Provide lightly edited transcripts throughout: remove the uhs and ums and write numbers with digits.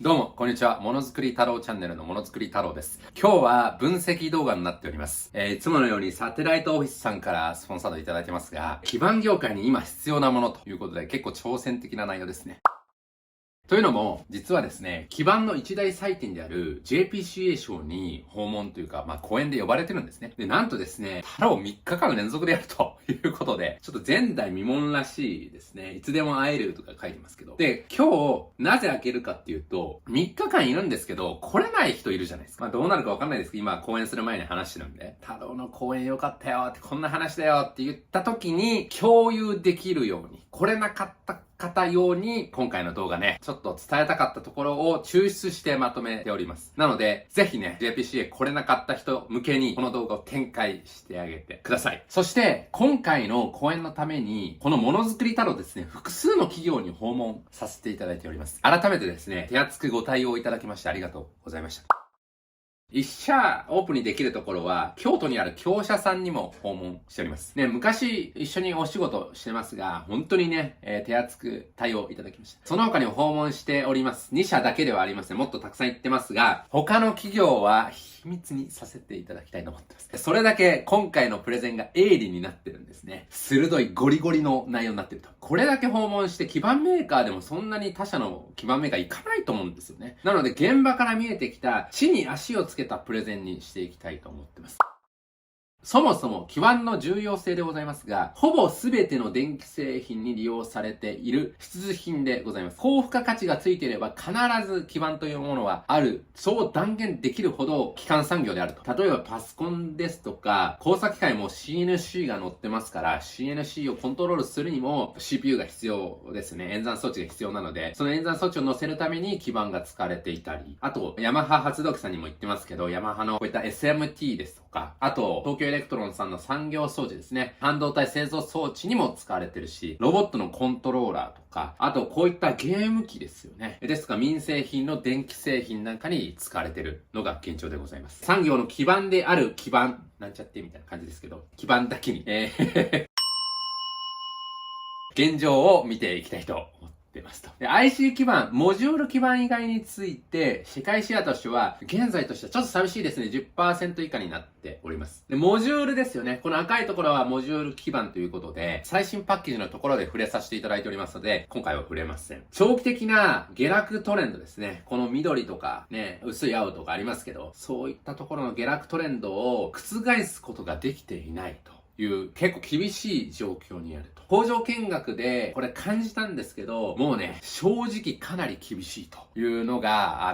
どうも、こんにちは。ものづくり太郎チャンネルのものづくり太郎です。今日は分析動画になっております。いつものようにサテライトオフィスさんからスポンサードいただいてますが、基盤業界に今必要なものということで結構挑戦的な内容ですね。というのも、実はですね、基盤の一大祭典である JPCA 賞に訪問というか、講演で呼ばれてるんですね。で、なんとですね、太郎3日間連続でやるということで、ちょっと前代未聞らしいですね。いつでも会えるとか書いてますけど。で、今日、なぜ開けるかっていうと、3日間いるんですけど、来れない人いるじゃないですか。どうなるかわかんないですけど、今講演する前に話してるんで、太郎の講演良かったよって、こんな話だよって言った時に、共有できるように、来れなかった方用に今回の動画ね、ちょっと伝えたかったところを抽出してまとめております。なので、ぜひね、JPCA 来れなかった人向けにこの動画を展開してあげてください。そして、今回の講演のために、このものづくり太郎ですね、複数の企業に訪問させていただいております。改めてですね、手厚くご対応いただきましてありがとうございました。一社オープンにできるところは、京都にある業者さんにも訪問しております。ね、昔一緒にお仕事してますが、本当にね、手厚く対応いただきました。その他にも訪問しております。2社だけではありません。もっとたくさん行ってますが、他の企業は秘密にさせていただきたいと思ってます。それだけ今回のプレゼンが鋭利になってるんですね。鋭いゴリゴリの内容になってると。これだけ訪問して基盤メーカーでもそんなに他社の基盤メーカー行かないと思うんですよね。なので現場から見えてきた地に足をつけたプレゼンにしていきたいと思ってます。そもそも基盤の重要性でございますが、ほぼ全ての電気製品に利用されている必需品でございます。高付加価値がついていれば必ず基盤というものはある。そう断言できるほど基幹産業であると。例えばパソコンですとか、工作機械も CNC が載ってますから、CNC をコントロールするにも CPU が必要ですね。演算装置が必要なので、その演算装置を載せるために基盤が使われていたり、あと、ヤマハ発動機さんにも言ってますけど、ヤマハのこういった SMT ですとか、あと、東京エレクトロンさんの産業装置ですね。半導体製造装置にも使われてるし、ロボットのコントローラーとか、あとこういったゲーム機ですよね。ですが民生品の電気製品なんかに使われてるのが現状でございます。産業の基盤である基盤、なんちゃってみたいな感じですけど、基盤だけに、現状を見ていきたいと思ってますと。IC 基板、モジュール基板以外について、世界シェアとしては、現在としてはちょっと寂しいですね。10% 以下になっております。で、モジュールですよね。この赤いところはモジュール基板ということで、最新パッケージのところで触れさせていただいておりますので、今回は触れません。長期的な下落トレンドですね。この緑とかね、薄い青とかありますけど、そういったところの下落トレンドを覆すことができていないと。いう結構厳しい状況にあると。工場見学でこれ感じたんですけど、もうね、正直かなり厳しいというのが、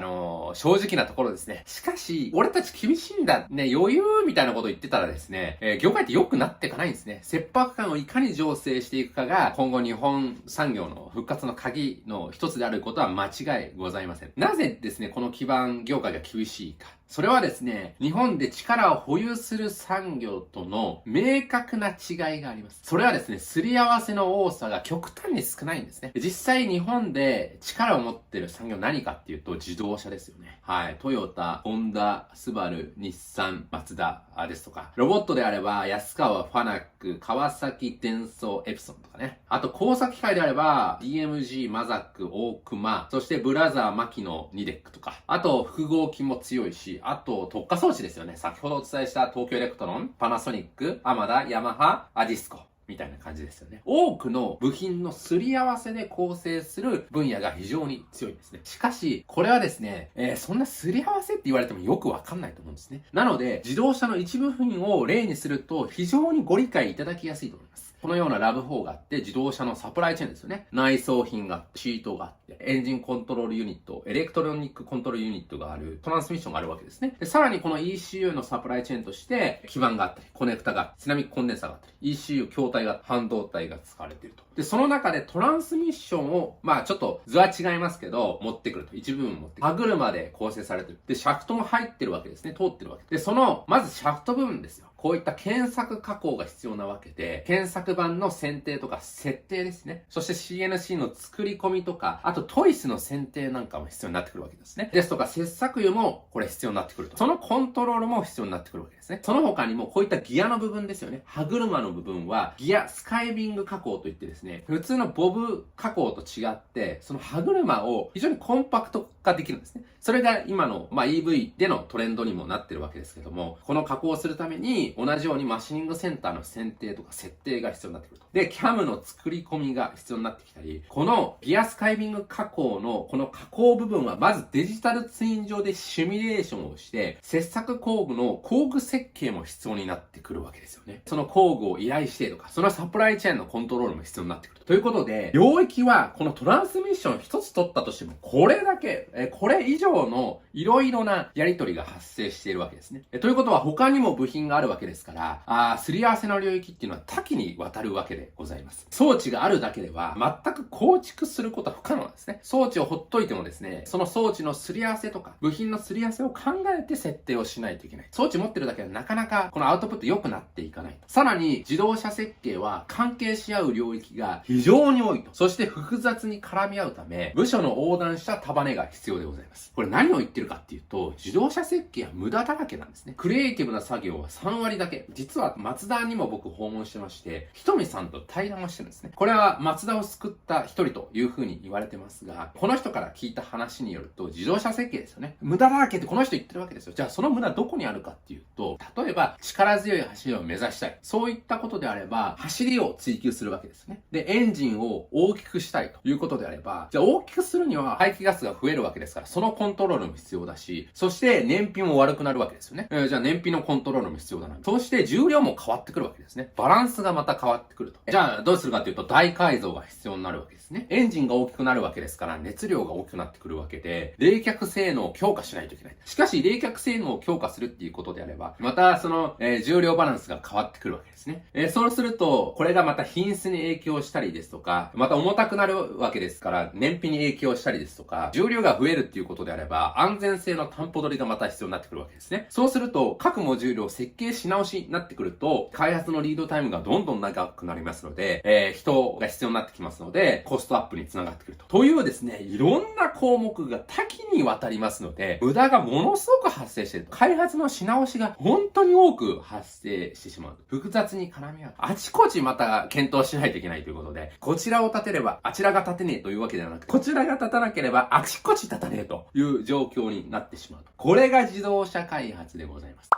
正直なところですね。しかし、俺たち厳しいんだ、ね、余裕みたいなこと言ってたらですね、業界って良くなっていかないんですね。切迫感をいかに醸成していくかが、今後日本産業の復活の鍵の一つであることは間違いございません。なぜですね、この基盤業界が厳しいか。それはですね、日本で力を保有する産業との明確な違いがあります。それはですね、すり合わせの多さが極端に少ないんですね。実際日本で力を持ってる産業何かっていうと自動車ですよね。はい。トヨタ、ホンダ、スバル、日産、マツダですとか、ロボットであれば安川、ファナック、川崎、デンソー、エプソンとかね。あと工作機械であれば DMG、マザック、大熊、そしてブラザー、マキノ、ニデックとか。あと複合機も強いし、あと特化装置ですよね。先ほどお伝えした東京エレクトロン、パナソニック、アマダ、ヤマハ、アディスコ。みたいな感じですよね。多くの部品のすり合わせで構成する分野が非常に強いんですね。しかし、これはですね、そんなすり合わせって言われてもよくわかんないと思うんですね。なので、自動車の一部品を例にすると非常にご理解いただきやすいと思います。このようなラブ4があって、自動車のサプライチェーンですよね。内装品があって、シートがあって、エンジンコントロールユニット、エレクトロニックコントロールユニットがある、トランスミッションがあるわけですね。でさらにこの ECU のサプライチェーンとして、基板があったり、コネクタがあったり、セラミックコンデンサーがあったり、ECU 筐体が、半導体が使われていると。で、その中でトランスミッションを、ちょっと図は違いますけど、持ってくると。一部分持ってくる。歯車で構成されてる。で、シャフトも入ってるわけですね。通ってるわけ。で、まずシャフト部分ですよ。こういった検索加工が必要なわけで、検索版の選定とか設定ですね。そして CNC の作り込みとか、あとトイスの選定なんかも必要になってくるわけですね。ですとか、切削油もこれ必要になってくると。そのコントロールも必要になってくるわけですね。その他にもこういったギアの部分ですよね。歯車の部分はギアスカイビング加工といってですね、普通のボブ加工と違って、その歯車を非常にコンパクト化できるんですね。それが今の、EV でのトレンドにもなってるわけですけども、この加工をするために同じようにマシニングセンターの選定とか設定が必要になってくると。で、CAM の作り込みが必要になってきたり、このギアスカイビング加工のこの加工部分はまずデジタルツイン上でシミュレーションをして、切削工具の工具設計も必要になってくるわけですよね。その工具を依頼してとか、そのサプライチェーンのコントロールも必要になってくる。ということで、領域はこのトランスミッション一つ取ったとしても、これだけ、これ以上のいろいろなやり取りが発生しているわけですね。ということは他にも部品があるわけですから、すり合わせの領域っていうのは多岐にわたるわけでございます。装置があるだけでは全く構築することは不可能なんですね。装置をほっといてもですね、その装置のすり合わせとか、部品のすり合わせを考えて設定をしないといけない。装置持ってるだけではなかなかこのアウトプット良くなっていかない。さらに自動車設計は関係し合う領域が非常に多いと。そして複雑に絡み合うため、部署の横断した束ねが必要でございます。これ何を言ってるかっていうと、自動車設計は無駄だらけなんですね。クリエイティブな作業は3割だけ。実はマツダにも僕訪問してまして、ひとみさんと対談をしてるんですね。これはマツダを救った一人という風に言われてますが、この人から聞いた話によると、自動車設計ですよね。無駄だらけってこの人言ってるわけですよ。じゃあその無駄どこにあるかっていうと、例えば力強い走りを目指したい。そういったことであれば、走りを追求するわけですね。で、エンジンを大きくしたいということであれば、じゃあ大きくするには排気ガスが増えるわけですから、そのコントロールも必要だし、そして燃費も悪くなるわけですよね。じゃあ燃費のコントロールも必要だな。そして重量も変わってくるわけですね。バランスがまた変わってくると。じゃあどうするかというと大改造が必要になるわけですね。エンジンが大きくなるわけですから、熱量が大きくなってくるわけで、冷却性能を強化しないといけない。しかし冷却性能を強化するっていうことであれば、またその、重量バランスが変わってくるわけですね。そうすると、これがまた品質に影響したりですとか、また重たくなるわけですから、燃費に影響したりですとか、重量が増えるっていうことであれば、安全性の担保取りがまた必要になってくるわけですね。そうすると、各モジュールを設計し直しになってくると、開発のリードタイムがどんどん長くなりますので、人が必要になってきますので、コストアップにつながってくると。というですね、いろんな項目が多岐にわたりますので、無駄がものすごく発生している。開発のし直しが本当に多く発生してしまう。複雑に絡み合う。あちこちまた検討しないといけないということで、こちらを立てればあちらが立てねえというわけではなく、こちらが立たなければあちこち立たねえという状況になってしまう。これが自動車開発でございます。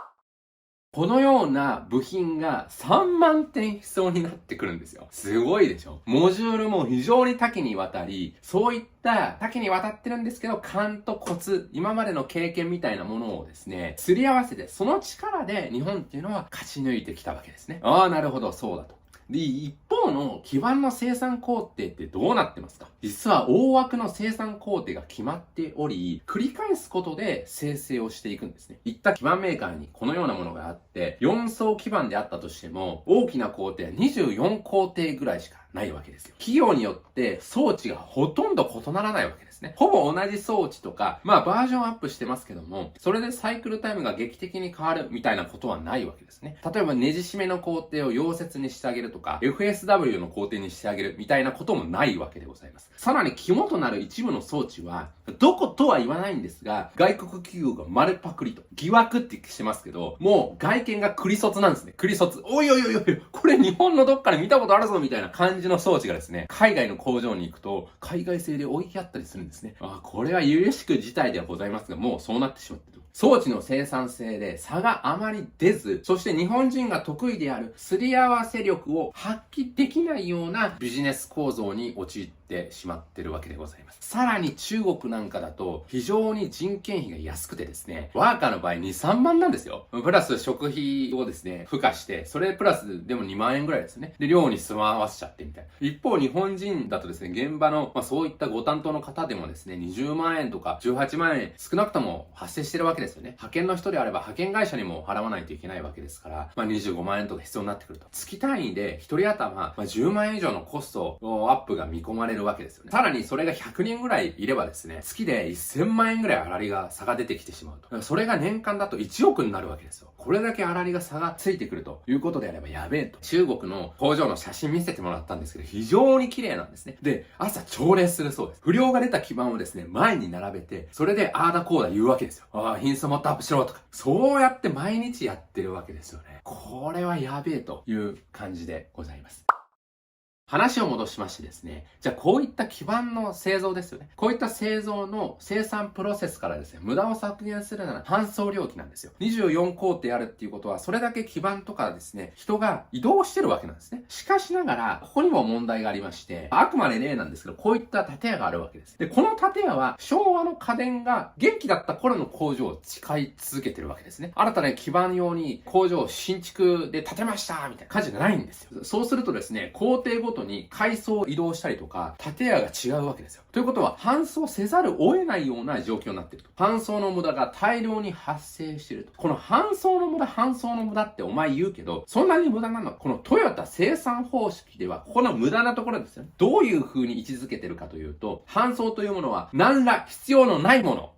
このような部品が3万点必要になってくるんですよ。すごいでしょ。モジュールも非常に多岐にわたり、そういった多岐にわたってるんですけど、勘とコツ、今までの経験みたいなものをですね、すり合わせて、その力で日本っていうのは勝ち抜いてきたわけですね。ああ、なるほど、そうだと。で、一方の基板の生産工程ってどうなってますか？実は大枠の生産工程が決まっており、繰り返すことで生成をしていくんですね。いった基板メーカーにこのようなものがあって、4層基板であったとしても、大きな工程は24工程ぐらいしかないわけですよ。企業によって装置がほとんど異ならないわけですね。ほぼ同じ装置とか、バージョンアップしてますけども、それでサイクルタイムが劇的に変わるみたいなことはないわけですね。例えばネジ締めの工程を溶接にしてあげるとか、FSW の工程にしてあげるみたいなこともないわけでございます。さらに肝となる一部の装置は、どことは言わないんですが、外国企業が丸パクリと、疑惑ってしてますけど、もう外見がクリ卒なんですね。クリ卒。おいおいおいおい、これ日本のどっかで見たことあるぞみたいな感じの装置がですね、海外の工場に行くと、海外製で置いてあったりするんですね。これは許しく事態ではございますが、もうそうなってしまっている。装置の生産性で差があまり出ず、そして日本人が得意であるすり合わせ力を発揮できないようなビジネス構造に陥ってしまってるわけでございます。さらに中国なんかだと非常に人件費が安くてですね、ワーカーの場合2、3万なんですよ。プラス食費をですね、付加して、それプラスでも2万円ぐらいですね。で、寮に住まわせちゃってみたいな。一方日本人だとですね、現場の、そういったご担当の方でもですね、20万円とか18万円少なくとも発生してるわけですよね。派遣の人であれば派遣会社にも払わないといけないわけですから、25万円とか必要になってくると。月単位で1人頭、10万円以上のコストアップが見込まれるわけですよね。さらにそれが100人ぐらいいればですね、月で1000万円ぐらい粗利が差が出てきてしまうと。それが年間だと1億になるわけですよ。これだけ粗利が差がついてくるということであればやべえと。中国の工場の写真見せてもらったんですけど、非常に綺麗なんですね。で、朝朝礼するそうです。不良が出た基板をですね、前に並べて、それであーだこうだ言うわけですよ。品質もっとアップしろとか。そうやって毎日やってるわけですよね。これはやべえという感じでございます。話を戻しましてですね、じゃあこういった基盤の製造ですよね。こういった製造の生産プロセスからですね、無駄を削減するなら搬送領域なんですよ。24工程あるっていうことは、それだけ基盤とかですね、人が移動してるわけなんですね。しかしながら、ここにも問題がありまして、あくまで例なんですけど、こういった建屋があるわけです。で、この建屋は昭和の家電が元気だった頃の工場を使い続けてるわけですね。新たな基盤用に工場を新築で建てましたみたいな感じじゃないんですよ。そうするとですね、工程ごとに階層を移動したりとか、建屋が違うわけですよ。ということは、搬送せざるを得ないような状況になっていると。搬送の無駄が大量に発生していると。この搬送の無駄ってお前言うけど、そんなに無駄なのは、このトヨタ生産方式では、ここの無駄なところですよね。どういう風に位置づけてるかというと、搬送というものは、何ら必要のないもの。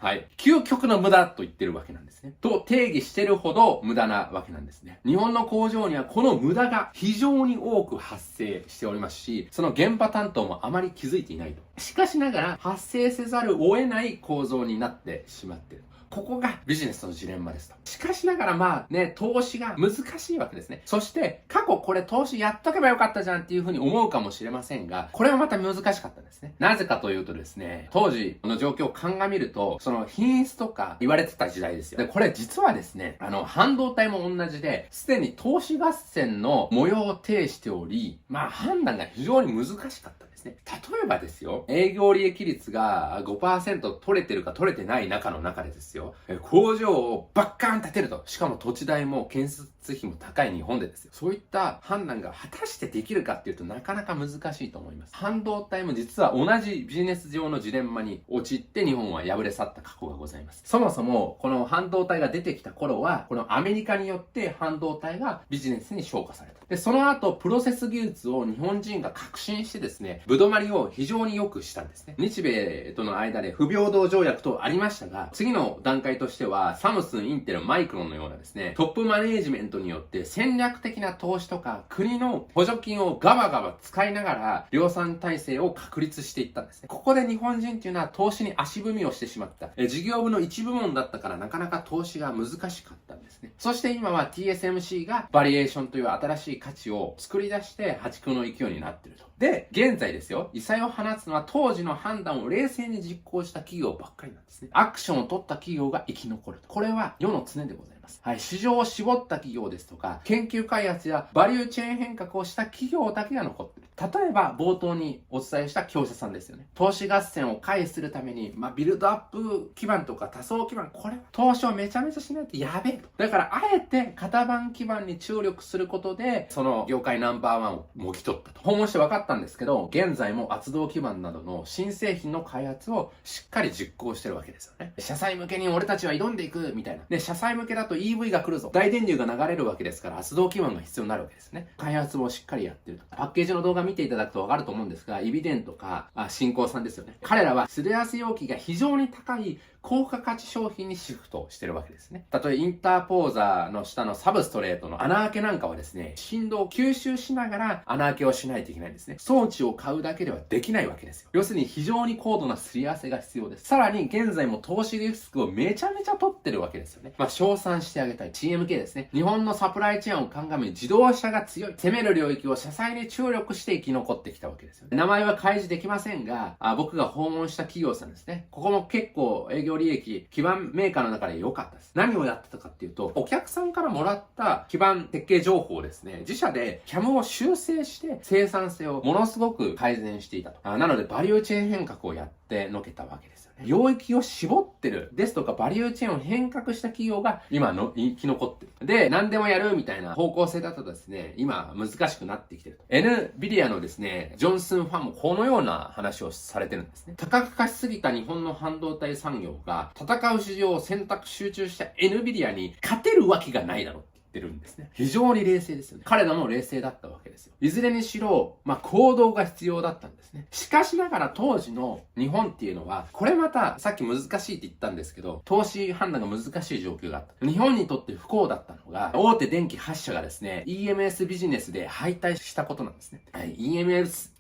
はい。究極の無駄と言ってるわけなんですね。と定義してるほど無駄なわけなんですね。日本の工場にはこの無駄が非常に多く発生しておりますし、その現場担当もあまり気づいていないと。しかしながら発生せざるを得ない構造になってしまっている。ここがビジネスのジレンマですと。しかしながら投資が難しいわけですね。そして過去これ投資やっとけばよかったじゃんっていうふうに思うかもしれませんが、これはまた難しかったんですね。なぜかというとですね、当時の状況を鑑みると、その品質とか言われてた時代ですよ。で、これ実はですね、半導体も同じで、すでに投資合戦の模様を呈しており、判断が非常に難しかったんですね。例えばですよ、営業利益率が 5% 取れてるか取れてない中でですよ、工場をバッカーン建てると。しかも土地代も建設費も高い日本でですよ。そういった判断が果たしてできるかっていうとなかなか難しいと思います。半導体も実は同じビジネス上のジレンマに陥って日本は敗れ去った過去がございます。そもそもこの半導体が出てきた頃は、このアメリカによって半導体がビジネスに昇華された。で、その後プロセス技術を日本人が革新してですね、ぶどまりを非常に良くしたんですね。日米との間で不平等条約とありましたが、次の段階としてはサムスン、インテル、マイクロンのようなですね、トップマネージメントによって戦略的な投資とか国の補助金をガバガバ使いながら量産体制を確立していったんですね。ここで日本人っていうのは投資に足踏みをしてしまった。事業部の一部門だったからなかなか投資が難しかったんですね。そして今は TSMC がバリエーションという新しい価値を作り出して破竹の勢いになっていると。で、現在ですよ、異彩を放つのは当時の判断を冷静に実行した企業ばっかりなんですね。アクションを取った企業が生き残る。これは世の常でございます。はい、市場を絞った企業ですとか、研究開発やバリューチェーン変革をした企業だけが残っている。例えば、冒頭にお伝えした業者さんですよね。投資合戦を回避するために、ビルドアップ基盤とか多層基盤、これは投資をめちゃめちゃしないとやべえと。だから、あえて型番基盤に注力することで、その業界ナンバーワンをもぎ取ったと。訪問して分かったんですけど、現在も圧動基盤などの新製品の開発をしっかり実行してるわけですよね。車載向けに俺たちは挑んでいくみたいな。で、車載向けだと EV が来るぞ。大電流が流れるわけですから、圧動基盤が必要になるわけですね。開発もしっかりやってると。パッケージの動画見ていただくと分かると思うんですが、イビデンとか、新興さんですよね。彼らはすり合わせ容器が非常に高い高価価値商品にシフトしてるわけですね。例えばインターポーザーの下のサブストレートの穴開けなんかはですね、振動を吸収しながら穴開けをしないといけないんですね。装置を買うだけではできないわけですよ。要するに非常に高度なすり合わせが必要です。さらに現在も投資リスクをめちゃめちゃ取ってるわけですよね。称賛してあげたい。CMK ですね。日本のサプライチェーンを鑑み自動車が強い。攻める領域を車載に注力して生き残ってきたわけですよね。名前は開示できませんが、僕が訪問した企業さんですね。ここも結構営業利益、基盤メーカーの中で良かったです。何をやってたかっていうと、お客さんからもらった基盤設計情報をですね、自社で CAM を修正して生産性をものすごく改善していたと。なのでバリューチェーン変革をやってのけたわけですよね。領域を絞ってるですとかバリューチェーンを変革した企業が今の生き残ってる。で、何でもやるみたいな方向性だとですね、今難しくなってきてると。NVIDIA のですね、ジョンスンファンもこのような話をされてるんですね。多角化しすぎた日本の半導体産業が戦う市場を選択集中した NVIDIA に勝てるわけがないだろうって言ってるんですね。非常に冷静ですよね。彼らも冷静だったわけですよ。いずれにしろ、行動が必要だったんですね。しかしながら当時の日本っていうのは、これまたさっき難しいって言ったんですけど、投資判断が難しい状況があった。日本にとって不幸だったのが、大手電気8社がですね、EMS ビジネスで敗退したことなんですね。はい、EMS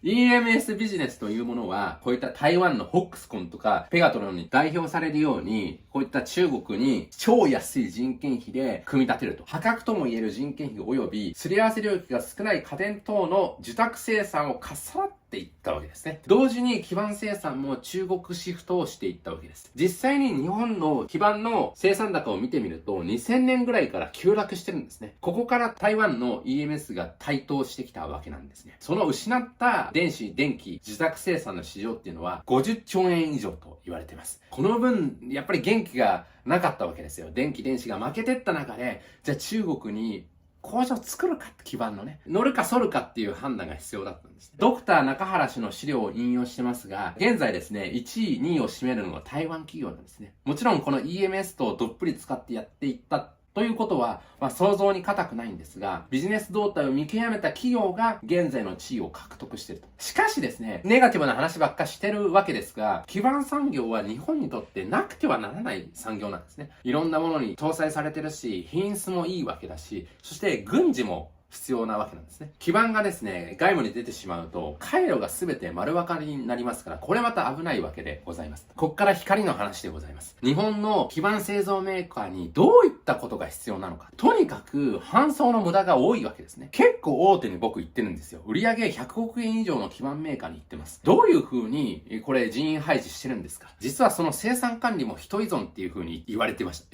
EMS ビジネスというものは、こういった台湾のフォックスコンとかペガトロンに代表されるように、こういった中国に超安い人件費で組み立てると。破格とも言える人件費及び、すり合わせ領域が少ない家電等の受託生産をかっさらっていったわけですね。同時に基盤生産も中国シフトをしていったわけです。実際に日本の基盤の生産高を見てみると、2000年ぐらいから急落してるんですね。ここから台湾の EMS が台頭してきたわけなんですね。その失った電気、受託生産の市場っていうのは50兆円以上と言われています。この分、やっぱり元気がなかったわけですよ。電子が負けてった中で、じゃあ中国に工場を作るかって基盤のね、乗るか反るかっていう判断が必要だったんですね。ドクター中原氏の資料を引用してますが、現在ですね、1位、2位を占めるのが台湾企業なんですね。もちろんこの EMS とどっぷり使ってやっていったということは、想像に難くないんですが、ビジネス動態を見極めた企業が現在の地位を獲得していると。しかしですね、ネガティブな話ばっかしてるわけですが、基盤産業は日本にとってなくてはならない産業なんですね。いろんなものに搭載されてるし、品質もいいわけだし、そして軍事も必要なわけなんですね。基盤がですね、外部に出てしまうと、回路が全て丸分かりになりますから、これまた危ないわけでございます。こっから光の話でございます。日本の基盤製造メーカーにどういったことが必要なのか。とにかく、搬送の無駄が多いわけですね。結構大手に僕言ってるんですよ。売上100億円以上の基盤メーカーに言ってます。どういう風に、これ人員配置してるんですか？実はその生産管理も人依存っていう風に言われてました。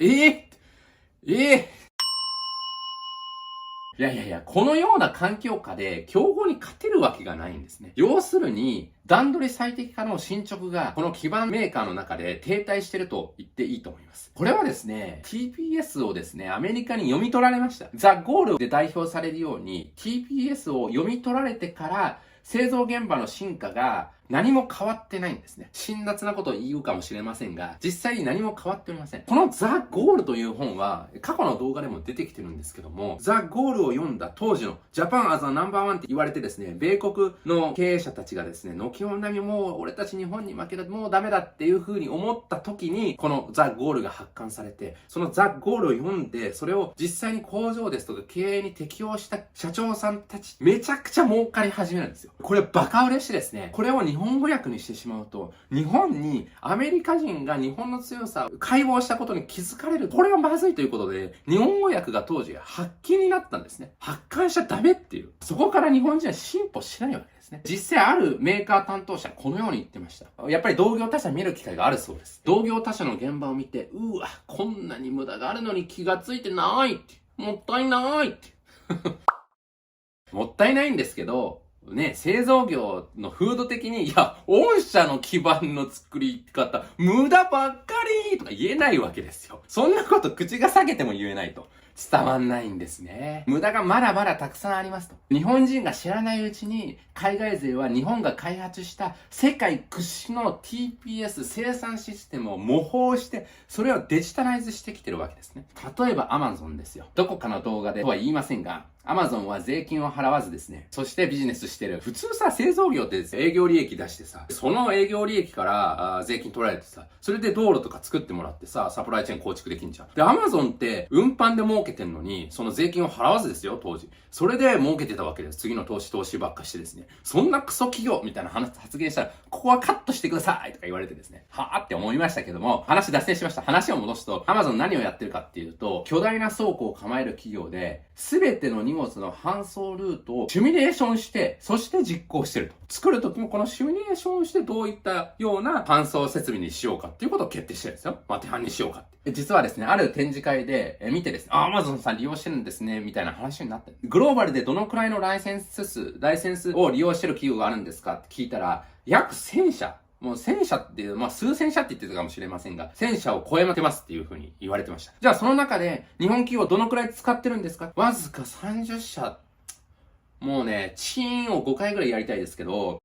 いや、このような環境下で競合に勝てるわけがないんですね。要するに、段取り最適化の進捗がこの基盤メーカーの中で停滞してると言っていいと思います。これはですね、TPS をですね、アメリカに読み取られました。ザ・ゴールで代表されるように、TPS を読み取られてから、製造現場の進化が何も変わってないんですね。辛辣なことを言うかもしれませんが、実際に何も変わっておりません。このザ・ゴールという本は、過去の動画でも出てきてるんですけども、ザ・ゴールを読んだ当時のジャパンアザナンバーワンって言われてですね、米国の経営者たちがですね、軒並みもう俺たち日本に負けた、もうダメだっていう風に思った時に、このザ・ゴールが発刊されて、そのザ・ゴールを読んで、それを実際に工場ですとか経営に適用した社長さんたち、めちゃくちゃ儲かり始めるんですよ。これバカ嬉しいですね。これを日本語訳にしてしまうと、日本にアメリカ人が日本の強さを解剖したことに気づかれる。これはまずいということで、日本語訳が当時発禁になったんですね。発刊しちゃダメっていう。そこから日本人は進歩しないわけですね。実際あるメーカー担当者はこのように言ってました。やっぱり同業他社見る機会があるそうです。同業他社の現場を見て、うわ、こんなに無駄があるのに気がついてないって。もったいないって。もったいないんですけど、ね、製造業の風土的に、いや、御社の基盤の作り方、無駄ばっかりとか言えないわけですよ。そんなこと口が裂けても言えないと。伝わんないんですね。無駄がまだまだたくさんありますと。日本人が知らないうちに、海外勢は日本が開発した世界屈指の TPS 生産システムを模倣して、それをデジタライズしてきてるわけですね。例えば Amazon ですよ。どこかの動画でとは言いませんが、Amazon は税金を払わずですね、そしてビジネスしてる。普通さ、製造業って営業利益出してさ、その営業利益から税金取られてさ、それで道路とか作ってもらってさ、サプライチェーン構築できんじゃん。で、Amazon って運搬で儲けてんのに、その税金を払わずですよ、当時。それで儲けてたわけです。次の投資ばっかしてですね。そんなクソ企業みたいな発言したら、ここはカットしてくださいとか言われてですね。はぁって思いましたけども、話脱線しました。話を戻すと、Amazon 何をやってるかっていうと、巨大な倉庫を構える企業で、すべての荷物の搬送ルートをシミュレーションして、そして実行してると。作るときもこのシミュレーションをしてどういったような搬送設備にしようかっていうことを決定してるんですよ。手搬にしようかって。実はですね、ある展示会で見てですね、Amazon さん利用してるんですね、みたいな話になって。グローバルでどのくらいのライセンスを利用してる企業があるんですかって聞いたら、約1000社。もう1000社って、数千社って言ってたかもしれませんが、1000社を超えてますっていう風に言われてました。じゃあその中で、日本企業どのくらい使ってるんですか？わずか30社。もうね、チーンを5回ぐらいやりたいですけど、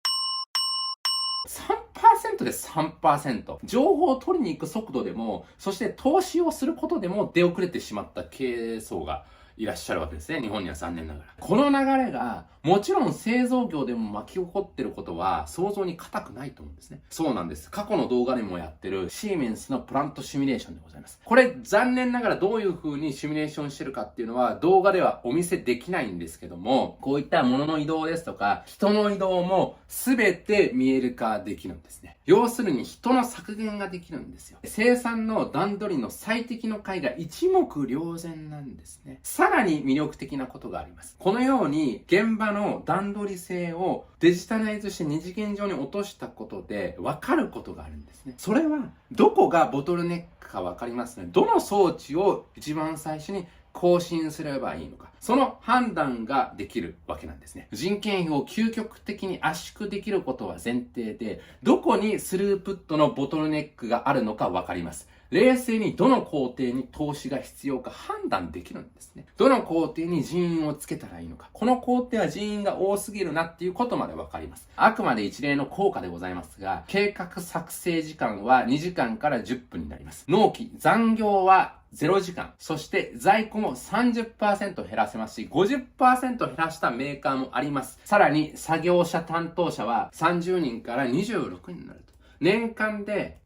3% で 3%。情報を取りに行く速度でも、そして投資をすることでも出遅れてしまった経営層がいらっしゃるわけですね。日本には残念ながら。この流れが、もちろん製造業でも巻き起こってることは想像に難くないと思うんですね。そうなんです。過去の動画でもやってるシーメンスのプラントシミュレーションでございます。これ残念ながらどういう風にシミュレーションしてるかっていうのは動画ではお見せできないんですけども、こういった物の移動ですとか、人の移動も全て見える化できるんですね。要するに人の削減ができるんですよ。生産の段取りの最適の解が一目瞭然なんですね。さらに魅力的なことがあります。このように現場の段取り性をデジタライズして二次元上に落としたことで分かることがあるんですね。それはどこがボトルネックか分かりますね。どの装置を一番最初に更新すればいいのか。その判断ができるわけなんですね。人件費を究極的に圧縮できることは前提で、どこにスループットのボトルネックがあるのか分かります。冷静にどの工程に投資が必要か判断できるんですね。どの工程に人員をつけたらいいのか。この工程は人員が多すぎるなっていうことまでわかります。あくまで一例の効果でございますが、計画作成時間は2時間から10分になります。納期、残業は0時間。そして在庫も 30% 減らせますし、50% 減らしたメーカーもあります。さらに作業者担当者は30人から26人になると。年間で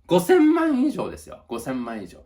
5000万以上ですよ。5000万以上。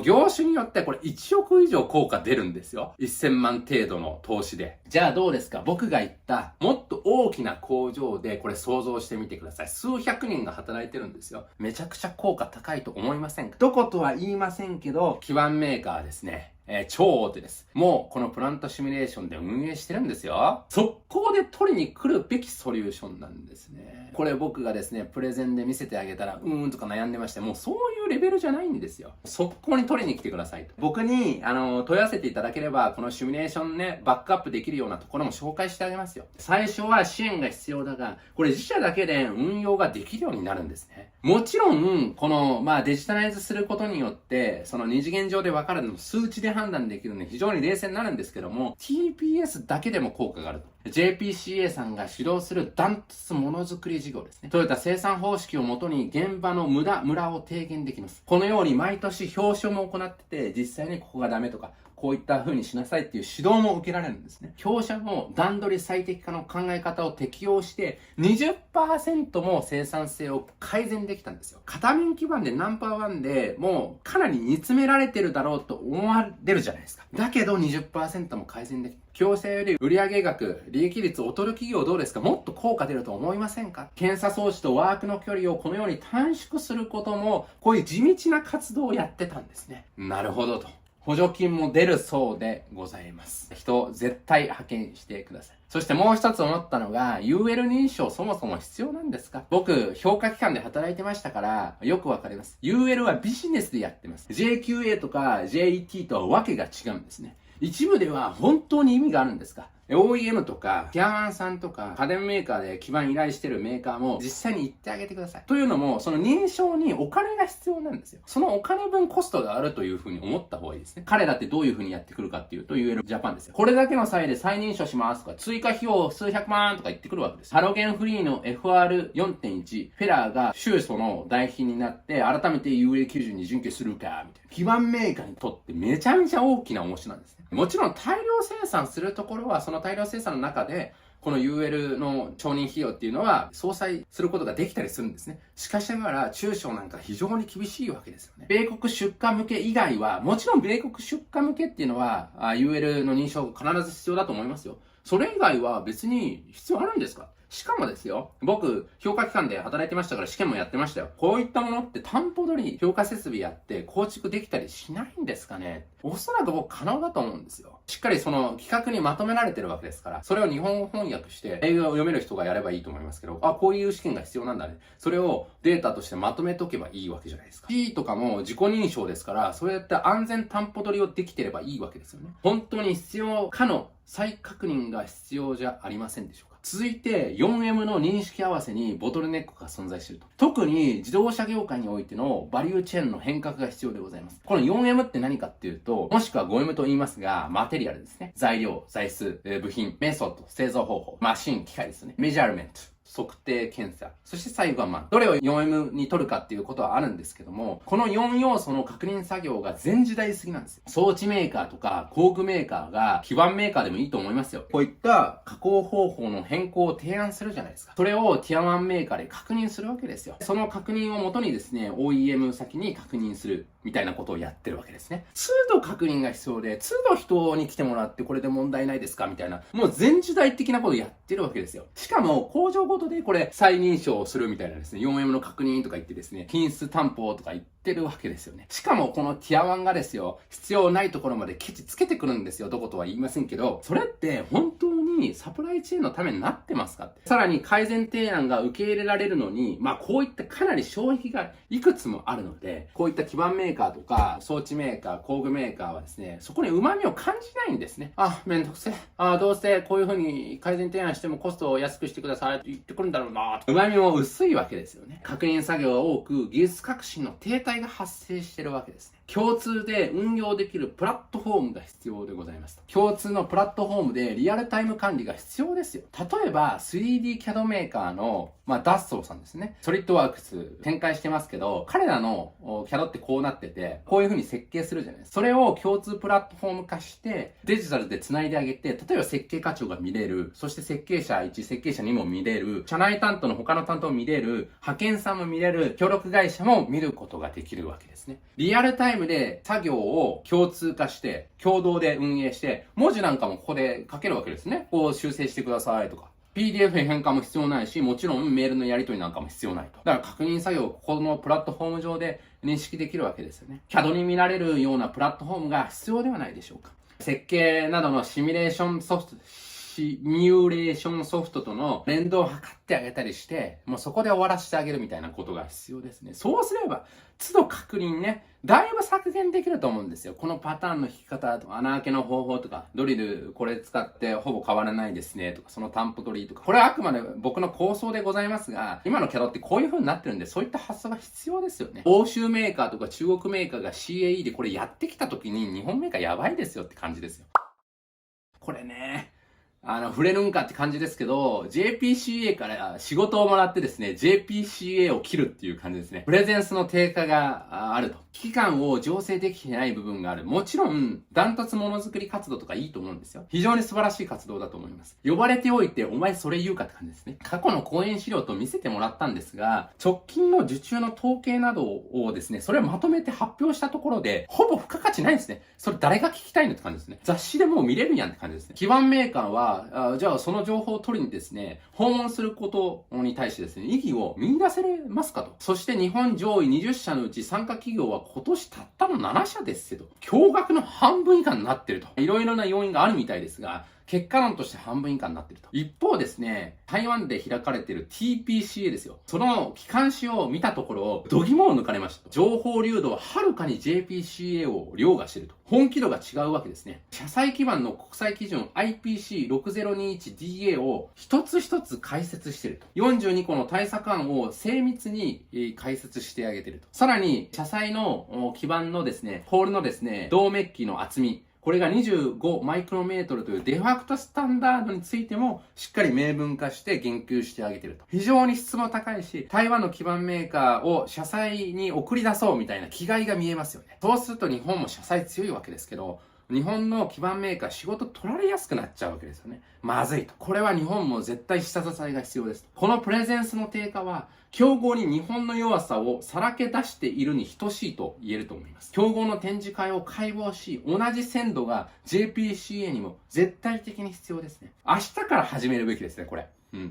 業種によってこれ1億以上効果出るんですよ。1000万程度の投資で。じゃあどうですか？僕が言ったもっと大きな工場でこれ想像してみてください。数百人が働いてるんですよ。めちゃくちゃ効果高いと思いませんか？どことは言いませんけど、基盤メーカーですね。超大手です。もうこのプラントシミュレーションで運営してるんですよ。速攻で取りに来るべきソリューションなんですね。これ僕がですね、プレゼンで見せてあげたら、とか悩んでまして、もうそういうレベルじゃないんですよ。速攻に取りに来てくださいと。僕に、問い合わせていただければ、このシミュレーションね、バックアップできるようなところも紹介してあげますよ。最初は支援が必要だが、これ自社だけで運用ができるようになるんですね。もちろん、この、デジタライズすることによって、その二次元上で分かるのを数値で判断できるので非常に冷静になるんですけども、TPS だけでも効果があると。JPCA さんが主導するダントツものづくり事業ですね。トヨタ生産方式をもとに現場のムラを低減できます。このように毎年表彰も行ってて、実際にここがダメとか、こういった風にしなさいっていう指導も受けられるんですね。表社も段取り最適化の考え方を適用して 20% も生産性を改善できたんですよ。片面基盤でナンバーワンでもうかなり煮詰められてるだろうと思われるじゃないですか。だけど 20% も改善できた。強制より売上額、利益率劣る企業どうですか？もっと効果出ると思いませんか？検査装置とワークの距離をこのように短縮することも、こういう地道な活動をやってたんですね。なるほどと。補助金も出るそうでございます。人を絶対派遣してください。そしてもう一つ思ったのが、UL 認証そもそも必要なんですか？僕、評価機関で働いてましたから、よくわかります。UL はビジネスでやってます。JQA とか JET とはわけが違うんですね。一部では本当に意味があるんですか？ OEM とか、ティアワンさんとか、家電メーカーで基盤依頼してるメーカーも実際に言ってあげてください。というのも、その認証にお金が必要なんですよ。そのお金分コストがあるというふうに思った方がいいですね。彼らってどういうふうにやってくるかっていうと、UL ジャパンですよ。これだけの際で再認証しますとか、追加費用数百万とか言ってくるわけです。ハロゲンフリーの FR4.1、フェラーが収素の代品になって、改めて UL90 に準拠するか、みたいな。基盤メーカーにとってめちゃめちゃ大きな重しなんですね。もちろん大量生産するところは、その大量生産の中で、この UL の承認費用っていうのは相殺することができたりするんですね。しかしながら中小なんか非常に厳しいわけですよね。米国出荷向け以外は、もちろん米国出荷向けっていうのは UL の認証必ず必要だと思いますよ。それ以外は別に必要あるんですか？しかもですよ、僕、評価機関で働いてましたから試験もやってましたよ。こういったものって担保取り、評価設備やって構築できたりしないんですかね？おそらく僕可能だと思うんですよ。しっかりその企画にまとめられてるわけですから、それを日本語翻訳して、英語を読める人がやればいいと思いますけど、こういう試験が必要なんだね。それをデータとしてまとめとけばいいわけじゃないですか。P とかも自己認証ですから、そうやって安全担保取りをできてればいいわけですよね。本当に必要かの再確認が必要じゃありませんでしょうか。続いて 4M の認識合わせにボトルネックが存在していると。特に自動車業界においてのバリューチェーンの変革が必要でございます。この 4M って何かっていうと、もしくは 5M と言いますが、マテリアルですね。材料、材質、部品、メソッド、製造方法、マシン、機械ですね。メジャーメント。測定検査。そして最後はどれを 4M に取るかっていうことはあるんですけども、この4要素の確認作業が全時代過ぎなんですよ。装置メーカーとか工具メーカーが基板メーカーでもいいと思いますよ。こういった加工方法の変更を提案するじゃないですか。それをティア1メーカーで確認するわけですよ。その確認をもとにですね、OEM 先に確認するみたいなことをやってるわけですね。都度確認が必要で、都度人に来てもらってこれで問題ないですかみたいな、もう全時代的なことをやってるわけですよ。しかも工場ごとでこれ再認証をするみたいなですね、4M の確認とか言ってですね、品質担保とか言ってるわけですよね。しかもこのティア1がですよ、必要ないところまでケチつけてくるんですよ。どことは言いませんけど、それって本当にサプライチェーンのためになってますかって。さらに改善提案が受け入れられるのに、こういったかなり障壁がいくつもあるので、こういった基板メーカーとか装置メーカー、工具メーカーはですね、そこに旨味を感じないんですね。めんどくせえ。どうせこういう風に改善提案してもコストを安くしてくださいって言ってくるんだろうな。旨味も薄いわけですよね。確認作業が多く、技術革新の停滞が発生しているわけですね。共通で運用できるプラットフォームが必要でございますと。共通のプラットフォームでリアルタイム管理が必要ですよ。例えば 3D CAD メーカーのダッソーさんですね。ソリッドワークス展開してますけど、彼らの CAD ってこうなってて、こういう風に設計するじゃないですか。それを共通プラットフォーム化して、デジタルで繋いであげて、例えば設計課長が見れる、そして設計者1、設計者2も見れる、社内担当の他の担当も見れる、派遣さんも見れる、協力会社も見ることができるわけですね。リアルタイムで作業を共通化して、共同で運営して、文字なんかもここで書けるわけですね。こう修正してくださいとか。PDF 変換も必要ないし、もちろんメールのやり取りなんかも必要ないと。だから確認作業をここのプラットフォーム上で認識できるわけですよね。CAD に見られるようなプラットフォームが必要ではないでしょうか。設計などのシミュレーションソフトとの連動を図ってあげたりして、もうそこで終わらせてあげるみたいなことが必要ですね。そうすれば、都度確認ね、だいぶ削減できると思うんですよ。このパターンの引き方とか、穴開けの方法とか、ドリルこれ使ってほぼ変わらないですねとか、その担保取りとか。これはあくまで僕の構想でございますが、今のキャドってこういう風になってるんで、そういった発想が必要ですよね。欧州メーカーとか中国メーカーが CAE でこれやってきた時に、日本メーカーやばいですよって感じですよ。これね、触れるんかって感じですけど、JPCA から仕事をもらってですね、JPCA を切るっていう感じですね。プレゼンスの低下があると。危機感を醸成できてない部分がある。もちろん、ダントツものづくり活動とかいいと思うんですよ。非常に素晴らしい活動だと思います。呼ばれておいて、お前それ言うかって感じですね。過去の講演資料と見せてもらったんですが、直近の受注の統計などをですね、それをまとめて発表したところで、ほぼ付加価値ないんですね。それ誰が聞きたいのって感じですね。雑誌でもう見れるやんって感じですね。基盤メーカーは、じゃあその情報を取りにですね、訪問することに対してですね、意義を見出せますかと。そして日本上位20社のうち参加企業は今年たったの7社ですけど、驚愕の半分以下になってると。いろいろな要因があるみたいですが、結果論として半分以下になっていると。一方ですね、台湾で開かれている TPCA ですよ。その機関誌を見たところ、度肝を抜かれました。情報流度ははるかに JPCA を凌駕していると。本気度が違うわけですね。車載基盤の国際基準 IPC6021DA を一つ一つ解説していると。42個の対策案を精密に解説してあげていると。さらに、車載の基盤のですね、ポールのですね、銅メッキの厚み、これが25マイクロメートルというデファクトスタンダードについてもしっかり明文化して言及してあげていると。非常に質も高いし、台湾の基盤メーカーを車載に送り出そうみたいな気概が見えますよね。そうすると日本も車載強いわけですけど、日本の基盤メーカー仕事取られやすくなっちゃうわけですよね。まずいと。これは日本も絶対下支えが必要です。このプレゼンスの低下は、競合に日本の弱さをさらけ出しているに等しいと言えると思います。競合の展示会を解剖し、同じ鮮度が JPCA にも絶対的に必要ですね。明日から始めるべきですね、これ。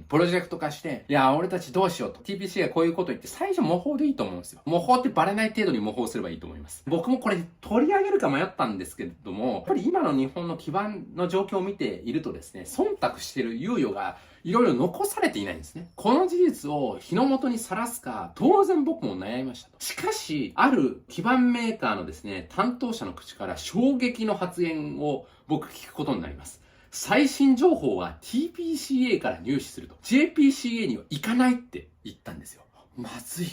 プロジェクト化して、いや、俺たちどうしようと。TPC がこういうこと言って、最初模倣でいいと思うんですよ。模倣ってバレない程度に模倣すればいいと思います。僕もこれ取り上げるか迷ったんですけれども、やっぱり今の日本の基盤の状況を見ているとですね、忖度している猶予がいろいろ残されていないんですね。この事実を日の元にさらすか、当然僕も悩みましたと。しかし、ある基盤メーカーのですね、担当者の口から衝撃の発言を僕聞くことになります。最新情報は TPCA から入手すると。JPCA には行かないって言ったんですよ。まずい。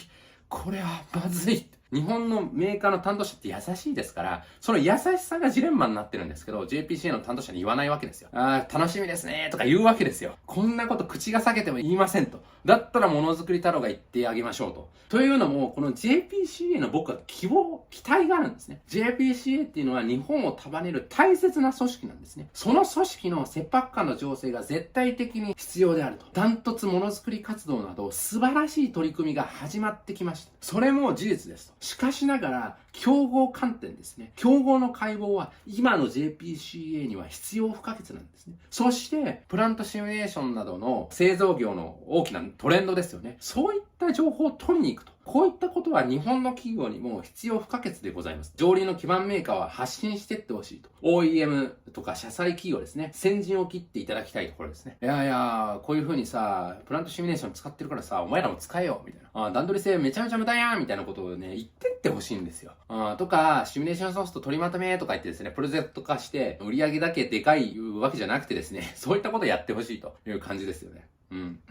これはまずい。日本のメーカーの担当者って優しいですから、その優しさがジレンマになってるんですけど、JPCA の担当者に言わないわけですよ。楽しみですねとか言うわけですよ。こんなこと口が裂けても言いませんと。だったらものづくり太郎が言ってあげましょうと。というのも、この JPCA の僕は期待があるんですね。JPCA っていうのは日本を束ねる大切な組織なんですね。その組織の切迫感の醸成が絶対的に必要であると。ダントツものづくり活動など素晴らしい取り組みが始まってきました。それも事実ですと。しかしながら、競合観点ですね。競合の解剖は今の JPCA には必要不可欠なんですね。そして、プラントシミュレーションなどの製造業の大きなトレンドですよね。そういった情報を取りに行くと。こういったことは日本の企業にも必要不可欠でございます。上流の基盤メーカーは発信していってほしいと。OEM とか車載企業ですね。先陣を切っていただきたいところですね。いやいや、こういう風にさ、プラントシミュレーション使ってるからさ、お前らも使えよ、みたいな。段取り性めちゃめちゃ無駄やん、みたいなことをね、言ってってほしいんですよ。とか、シミュレーションソフト取りまとめとか言ってですね、プロジェクト化して、売上だけでかいわけじゃなくてですね、そういったことをやってほしいという感じですよね。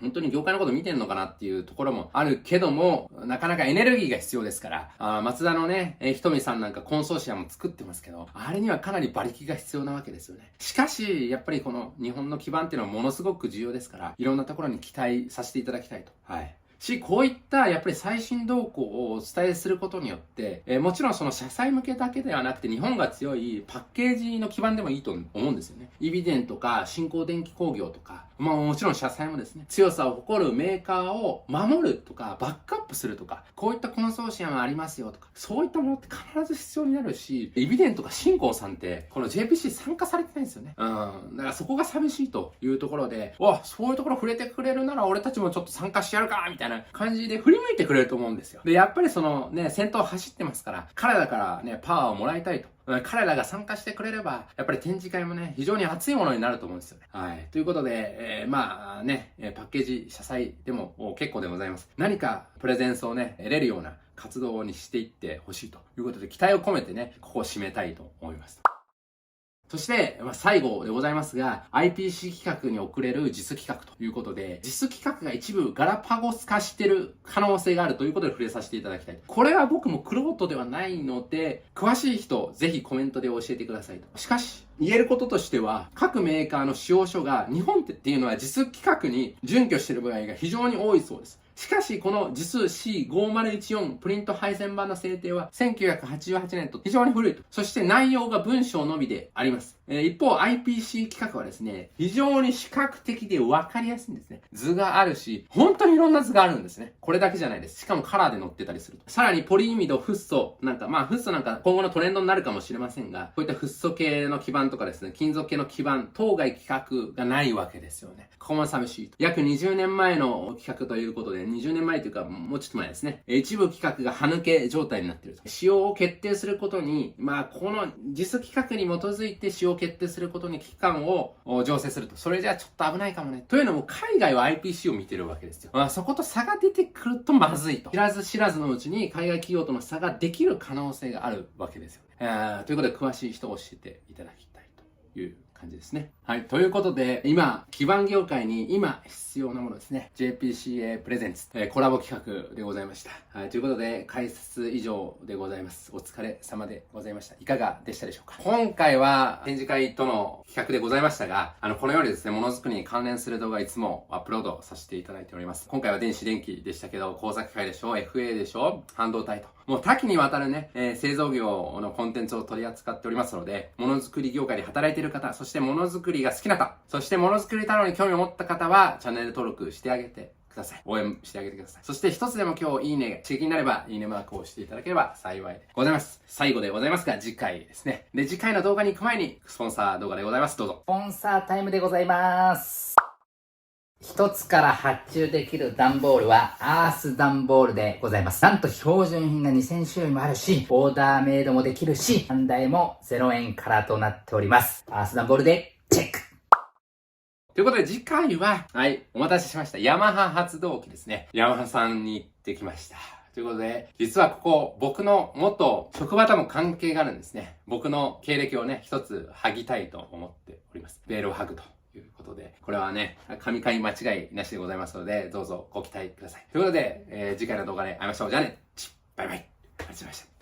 本当に業界のこと見てんのかなっていうところもあるけども、なかなかエネルギーが必要ですから、松田のね、ひとみさんなんかコンソーシアム作ってますけど、あれにはかなり馬力が必要なわけですよね。しかし、やっぱりこの日本の基盤っていうのはものすごく重要ですから、いろんなところに期待させていただきたいと。はい。こういったやっぱり最新動向をお伝えすることによって、もちろんその車載向けだけではなくて日本が強いパッケージの基盤でもいいと思うんですよね。イビデンとか新興電気工業とか、もちろん車載もですね、強さを誇るメーカーを守るとか、バックアップするとか、こういったコンソーシアムありますよとか、そういったものって必ず必要になるし、イビデンとか新興さんって、この JPC 参加されてないんですよね。だからそこが寂しいというところで、そういうところ触れてくれるなら俺たちもちょっと参加してやるかみたいな感じで振り向いてくれると思うんですよ。で、やっぱりそのね、先頭走ってますから、彼らからね、パワーをもらいたいと。彼らが参加してくれれば、やっぱり展示会もね、非常に熱いものになると思うんですよね。はい。ということで、パッケージ、車載でも結構でございます。何かプレゼンスをね、得れるような活動にしていってほしいということで、期待を込めてね、ここを締めたいと思います。そして、最後でございますが、IPC 企画に送れるJIS企画ということで、JIS企画が一部ガラパゴス化してる可能性があるということで触れさせていただきたい。これは僕も玄人ではないので、詳しい人、ぜひコメントで教えてくださいと。しかし、言えることとしては、各メーカーの使用書が日本っていうのはJIS規格に準拠している場合が非常に多いそうです。しかし、このJIS C5014 プリント配線版の制定は1988年と非常に古いと。そして内容が文章のみであります。一方 IPC 規格はですね、非常に視覚的で分かりやすいんですね。図があるし、本当にいろんな図があるんですね。これだけじゃないです。しかもカラーで載ってたりすると。さらにポリイミド、フッ素、フッ素なんか今後のトレンドになるかもしれませんが、こういったフッ素系の基板とかですね、金属系の基板、当該規格がないわけですよね。ここも寂しいと。約20年前の規格ということで、20年前というか、もうちょっと前ですね。一部規格が歯抜け状態になっていると。使用を決定することに、このJIS規格に基づいて使用を決定することに期間を醸成すると。それじゃちょっと危ないかもね。というのも、海外は IPC を見てるわけですよ。そこと差が出てくるとまずいと。知らず知らずのうちに海外企業との差ができる可能性があるわけですよね。ということで、詳しい人を教えていただきたいという感じですね。はい。ということで、今、基盤業界に今必要なものですね。JPCA プレゼンツ、コラボ企画でございました。はい。ということで、解説以上でございます。お疲れ様でございました。いかがでしたでしょうか。今回は展示会との企画でございましたが、このようにですね、ものづくりに関連する動画いつもアップロードさせていただいております。今回は電子電気でしたけど、工作機械でしょ、FA でしょ、半導体と。もう多岐にわたるね、製造業のコンテンツを取り扱っておりますので、ものづくり業界で働いている方、そしてものづくりが好きな方、そしてものづくり太郎に興味を持った方は、チャンネル登録してあげてください。応援してあげてください。そして一つでも今日いいねが刺激になれば、いいねマークを押していただければ幸いでございます。最後でございますが、次回ですね。で、次回の動画に行く前に、スポンサー動画でございます。どうぞ。スポンサータイムでございます。一つから発注できる段ボールはアース段ボールでございます。なんと標準品が2000種類もあるし、オーダーメイドもできるし、販売も0円からとなっております。アース段ボールでチェック。ということで次回は、お待たせしました。ヤマハ発動機ですね。ヤマハさんに行ってきました。ということで、実はここ、僕の元職場とも関係があるんですね。僕の経歴をね、一つ剥ぎたいと思っております。ベールを剥ぐということで、これはね、神回間違いなしでございますので、どうぞご期待ください。ということで、次回の動画で会いましょう。じゃあね、バイバイ。しました。